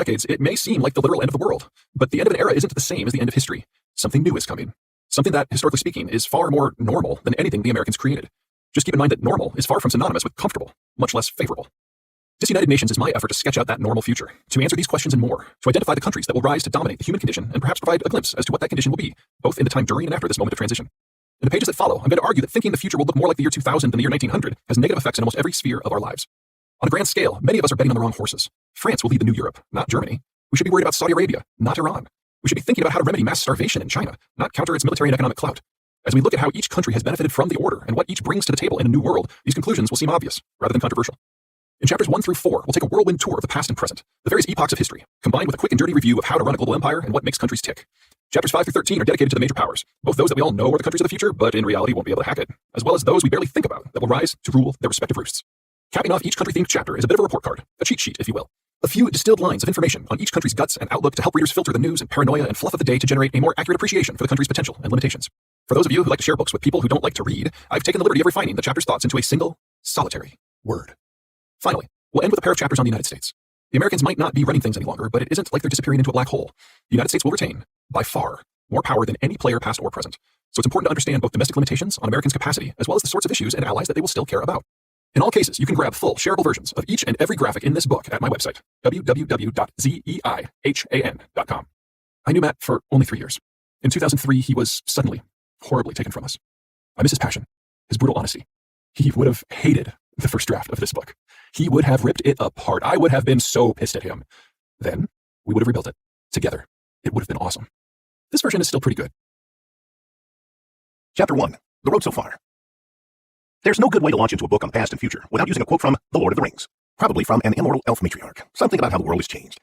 decades, it may seem like the literal end of the world, but the end of an era isn't the same as the end of history. Something new is coming. Something that, historically speaking, is far more normal than anything the Americans created. Just keep in mind that normal is far from synonymous with comfortable, much less favorable. Disunited Nations is my effort to sketch out that normal future, to answer these questions and more, to identify the countries that will rise to dominate the human condition and perhaps provide a glimpse as to what that condition will be, both in the time during and after this moment of transition. In the pages that follow, I'm going to argue that thinking the future will look more like the year 2000 than the year 1900 has negative effects in almost every sphere of our lives. On a grand scale, many of us are betting on the wrong horses. France will lead the new Europe, not Germany. We should be worried about Saudi Arabia, not Iran. We should be thinking about how to remedy mass starvation in China, not counter its military and economic clout. As we look at how each country has benefited from the order and what each brings to the table in a new world, these conclusions will seem obvious, rather than controversial. In chapters 1 through 4, we'll take a whirlwind tour of the past and present, the various epochs of history, combined with a quick and dirty review of how to run a global empire and what makes countries tick. Chapters 5 through 13 are dedicated to the major powers, both those that we all know are the countries of the future, but in reality won't be able to hack it, as well as those we barely think about that will rise to rule their respective roosts. Capping off each country-themed chapter is a bit of a report card, a cheat sheet, if you will. A few distilled lines of information on each country's guts and outlook to help readers filter the news and paranoia and fluff of the day to generate a more accurate appreciation for the country's potential and limitations. For those of you who like to share books with people who don't like to read, I've taken the liberty of refining the chapter's thoughts into a single, solitary word. Finally, we'll end with a pair of chapters on the United States. The Americans might not be running things any longer, but it isn't like they're disappearing into a black hole. The United States will retain, by far, more power than any player past or present. So it's important to understand both domestic limitations on Americans' capacity, as well as the sorts of issues and allies that they will still care about. In all cases, you can grab full, shareable versions of each and every graphic in this book at my website, www.zeihan.com. I knew Matt for only 3 years. In 2003, he was suddenly, horribly taken from us. I miss his passion, his brutal honesty. He would have hated the first draft of this book. He would have ripped it apart. I would have been so pissed at him. Then, we would have rebuilt it, together. It would have been awesome. This version is still pretty good. Chapter 1. The Road So Far. There's no good way to launch into a book on the past and future without using a quote from The Lord of the Rings, probably from an immortal elf matriarch, something about how the world has changed.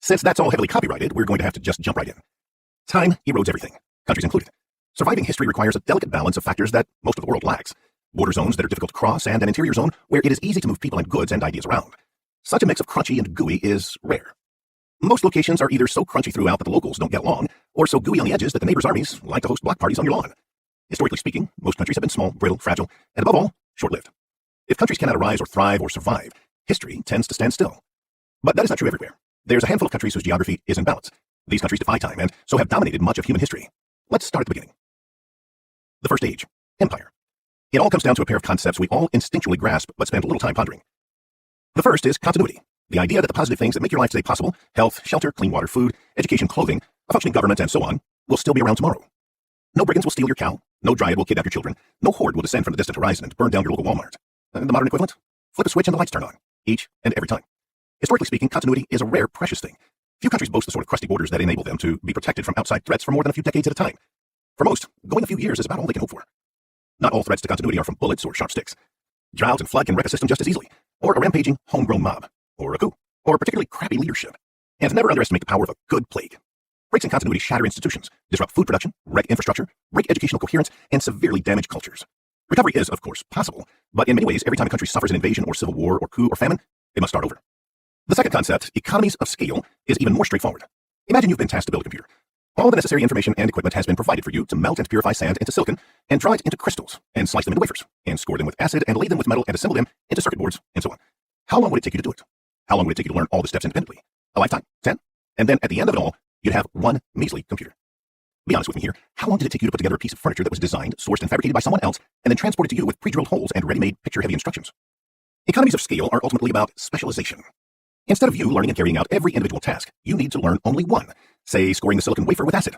Since that's all heavily copyrighted, we're going to have to just jump right in. Time erodes everything, countries included. Surviving history requires a delicate balance of factors that most of the world lacks. Border zones that are difficult to cross and an interior zone where it is easy to move people and goods and ideas around. Such a mix of crunchy and gooey is rare. Most locations are either so crunchy throughout that the locals don't get along, or so gooey on the edges that the neighbors' armies like to host block parties on your lawn. Historically speaking, most countries have been small, brittle, fragile, and above all, short-lived. If countries cannot arise or thrive or survive, history tends to stand still. But that is not true everywhere. There's a handful of countries whose geography is in balance. These countries defy time and so have dominated much of human history. Let's start at the beginning. The first age, empire. It all comes down to a pair of concepts we all instinctually grasp but spend little time pondering. The first is continuity, the idea that the positive things that make your life today possible, health, shelter, clean water, food, education, clothing, a functioning government, and so on, will still be around tomorrow. No brigands will steal your cow, no dryad will kidnap your children, no horde will descend from the distant horizon and burn down your local Walmart. The modern equivalent? Flip a switch and the lights turn on, each and every time. Historically speaking, continuity is a rare, precious thing. Few countries boast the sort of crusty borders that enable them to be protected from outside threats for more than a few decades at a time. For most, going a few years is about all they can hope for. Not all threats to continuity are from bullets or sharp sticks. Drought and flood can wreck a system just as easily, or a rampaging, homegrown mob, or a coup, or particularly crappy leadership. And never underestimate the power of a good plague. Breaks in continuity shatter institutions, disrupt food production, wreck infrastructure, break educational coherence, and severely damage cultures. Recovery is, of course, possible, but in many ways, every time a country suffers an invasion or civil war or coup or famine, it must start over. The second concept, economies of scale, is even more straightforward. Imagine you've been tasked to build a computer. All the necessary information and equipment has been provided for you to melt and purify sand into silicon, and draw it into crystals, and slice them into wafers, and score them with acid, and lay them with metal, and assemble them into circuit boards, and so on. How long would it take you to do it? How long would it take you to learn all the steps independently? A lifetime? 10? And then at the end of it all, you'd have one measly computer. Be honest with me here. How long did it take you to put together a piece of furniture that was designed, sourced, and fabricated by someone else, and then transported to you with pre-drilled holes and ready-made picture-heavy instructions? Economies of scale are ultimately about specialization. Instead of you learning and carrying out every individual task, you need to learn only one. Say, scoring the silicon wafer with acid.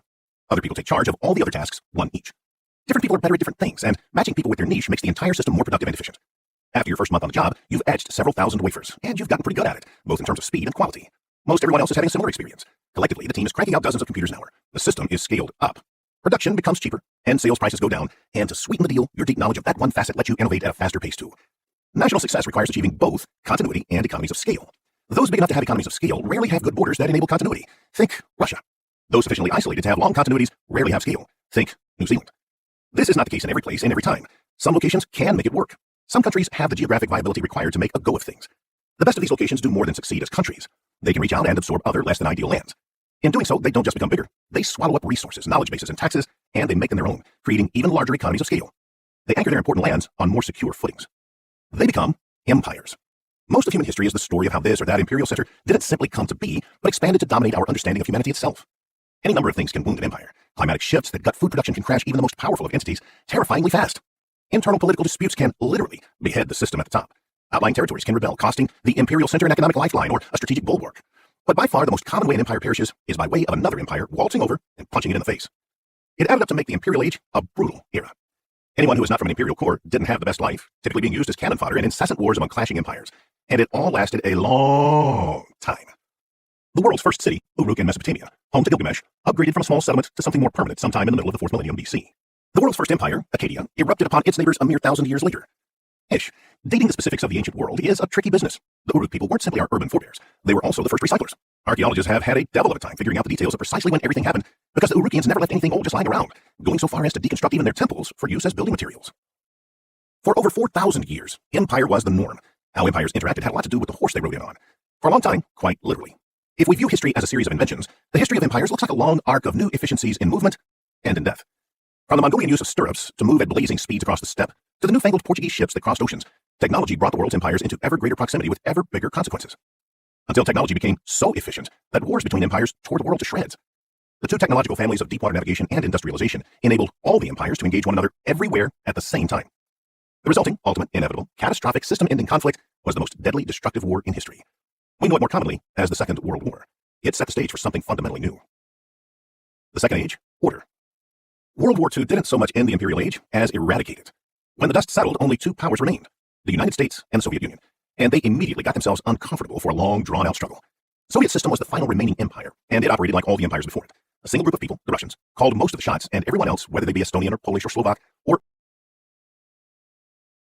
Other people take charge of all the other tasks, one each. Different people are better at different things, and matching people with their niche makes the entire system more productive and efficient. After your first month on the job, you've etched several thousand wafers, and you've gotten pretty good at it, both in terms of speed and quality. Most everyone else is having a similar experience. Collectively, the team is cranking out dozens of computers an hour. The system is scaled up. Production becomes cheaper, and sales prices go down, and to sweeten the deal, your deep knowledge of that one facet lets you innovate at a faster pace too. National success requires achieving both continuity and economies of scale. Those big enough to have economies of scale rarely have good borders that enable continuity. Think Russia. Those sufficiently isolated to have long continuities rarely have scale. Think New Zealand. This is not the case in every place and every time. Some locations can make it work. Some countries have the geographic viability required to make a go of things. The best of these locations do more than succeed as countries. They can reach out and absorb other less than ideal lands. In doing so, they don't just become bigger. They swallow up resources, knowledge bases, and taxes, and they make them their own, creating even larger economies of scale. They anchor their important lands on more secure footings. They become empires. Most of human history is the story of how this or that imperial center didn't simply come to be, but expanded to dominate our understanding of humanity itself. Any number of things can wound an empire. Climatic shifts that gut food production can crash even the most powerful of entities terrifyingly fast. Internal political disputes can literally behead the system at the top. Outlying territories can rebel, costing the imperial center an economic lifeline or a strategic bulwark. But by far the most common way an empire perishes is by way of another empire waltzing over and punching it in the face. It added up to make the imperial age a brutal era. Anyone who was not from an imperial core didn't have the best life, typically being used as cannon fodder in incessant wars among clashing empires. And it all lasted a long time. The world's first city, Uruk in Mesopotamia, home to Gilgamesh, upgraded from a small settlement to something more permanent sometime in the middle of the 4th millennium BC. The world's first empire, Acadia, erupted upon its neighbors a mere 1,000 years later. Dating the specifics of the ancient world is a tricky business. The Uruk people weren't simply our urban forebears. They were also the first recyclers. Archaeologists have had a devil of a time figuring out the details of precisely when everything happened, because the Urukians never left anything old just lying around, going so far as to deconstruct even their temples for use as building materials. For over 4,000 years, empire was the norm. How empires interacted had a lot to do with the horse they rode in on. For a long time, quite literally. If we view history as a series of inventions, the history of empires looks like a long arc of new efficiencies in movement and in death. From the Mongolian use of stirrups to move at blazing speeds across the steppe, to the newfangled Portuguese ships that crossed oceans, technology brought the world's empires into ever greater proximity with ever bigger consequences. Until technology became so efficient that wars between empires tore the world to shreds. The two technological families of deepwater navigation and industrialization enabled all the empires to engage one another everywhere at the same time. The resulting, ultimate, inevitable, catastrophic, system-ending conflict was the most deadly, destructive war in history. We know it more commonly as the Second World War. It set the stage for something fundamentally new. The Second Age, order. World War II didn't so much end the imperial age as eradicate it. When the dust settled, only two powers remained, the United States and the Soviet Union, and they immediately got themselves uncomfortable for a long, drawn-out struggle. The Soviet system was the final remaining empire, and it operated like all the empires before it. A single group of people, the Russians, called most of the shots, and everyone else, whether they be Estonian or Polish or Slovak, or